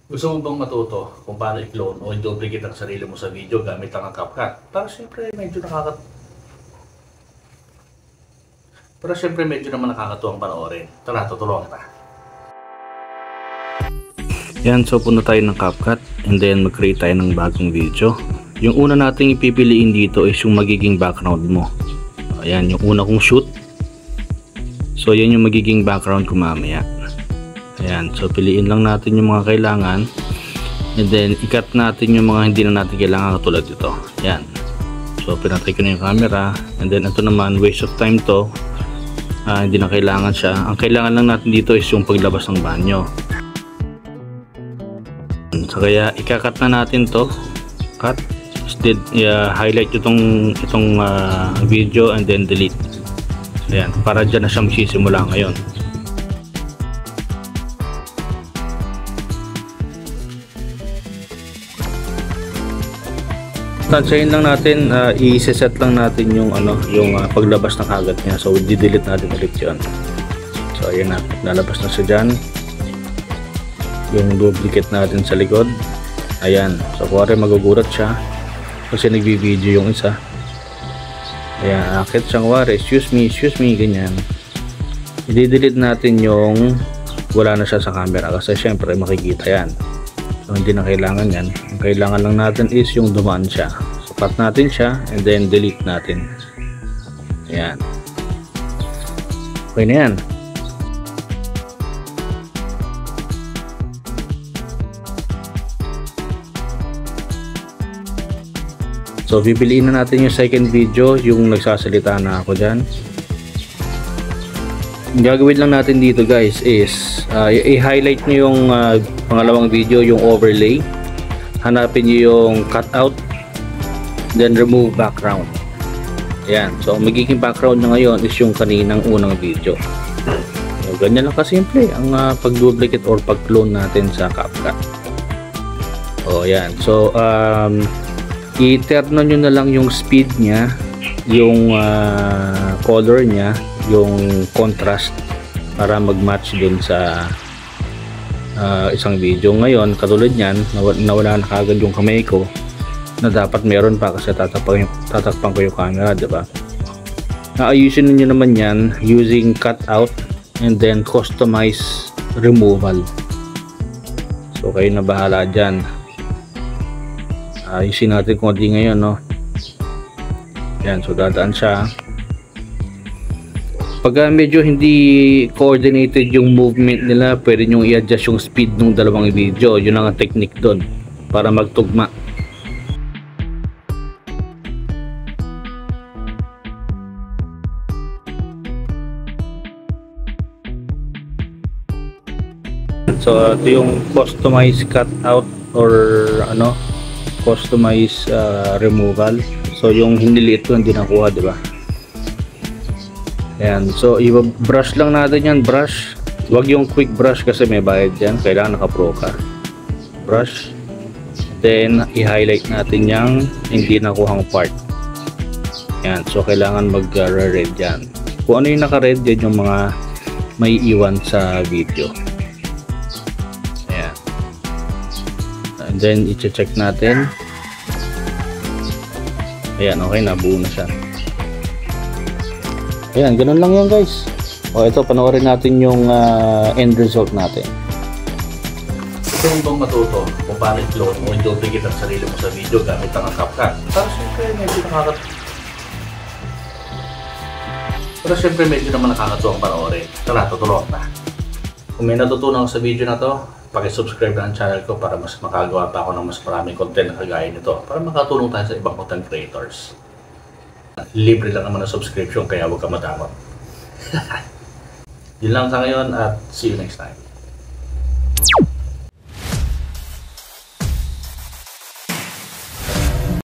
Gusto mo bang matuto kung paano i-clone o i-duplicate ang sarili mo sa video gamit ang CapCut? Pero syempre medyo naman nakakatuwang panoorin. Tara, tutulungan kita. Yan, so punta tayo ng CapCut and then mag-create tayo ng bagong video. Yung una nating ipipiliin dito is yung magiging background mo. Ayan, yung una kong shoot. So yan yung magiging background ko mamaya. Ayan, so piliin lang natin yung mga kailangan and then i-cut natin yung mga hindi na natin kailangan katulad dito. Ayan, so pinatay ko na yung camera and then ito naman waste of time to. Hindi na kailangan siya. Ang kailangan lang natin dito is yung paglabas ng banyo. So kaya ika-cut na natin to. Cut, highlight itong video and then delete. Ayan, para dyan na siya magsisimula ngayon. Tansyahin lang natin, i-set lang natin yung paglabas ng kagat niya. So di-delete natin ulit 'yon. So ayan na, lalabas na siya diyan. Yung duplicate natin sa likod. Ayan. So kuwari magugulat siya kasi nagvi-video yung isa. Ayan, akit siyang kuwari, excuse me, ganyan. I-delete natin yung wala na siya sa camera kasi syempre makikita yan. So hindi na kailangan yan. Ang kailangan lang natin is yung dumaan siya. So cut natin siya and then delete natin. Ayan. Okay na yan. So pipiliin na natin yung second video, yung nagsasalita na ako dyan. Ang gagawin lang natin dito guys is i-highlight nyo yung pangalawang video, yung overlay. Hanapin nyo yung cutout, then remove background. Ayan, so magiging background na ngayon is yung kaninang unang video. So, ganyan lang kasimple ang pag-duplicate or pag-clone natin sa CapCut. O ayan, so i-turn nyo na lang yung speed nya, yung color nya, yung contrast para mag-match dun sa isang video. Ngayon katulad nyan, nawala na kagad yung kamay ko na dapat meron pa kasi tatakpan ko yung camera, diba? Ayusin niyo naman yan using cutout and then customize removal. So kayo na bahala dyan. Ayusin natin kung di ngayon, no? Yan, so dadaan siya. Pag medyo hindi coordinated yung movement nila, pwede nyo i-adjust yung speed ng dalawang video. Yun ang technique doon para magtugma. So ito yung customize cutout or customize removal. So yung hiniliit ko hindi nakuha, di ba? Ayan, so i-brush lang natin yan, brush. Huwag yung quick brush kasi may bayad yan, kailangan naka-pro ka. Brush, then i-highlight natin yung hindi nakuhang part. Ayan, so kailangan mag-red yan. Kung ano yung naka-red, yan yung mga may iwan sa video. Ayan, and then i-check natin. Ayan, okay, nabuo na siya. Ayan, ganun lang yan guys. O ito, panoorin natin yung end result natin. Gusto mo bang matuto kung paano i-clone o i-duplicate ang sarili mo sa video gamit ang CapCut? Pero syempre medyo naman nakakatuwang panoorin. Tara, tutulungan na. Kung may natutunan sa video na to, paki-subscribe na ang channel ko para mas makagawa pa ako ng mas maraming content na kagaya nito para makatulong tayo sa ibang content creators. Libre lang naman ang subscription kaya huwag ka madamot. Yun lang sa ngayon at see you next time.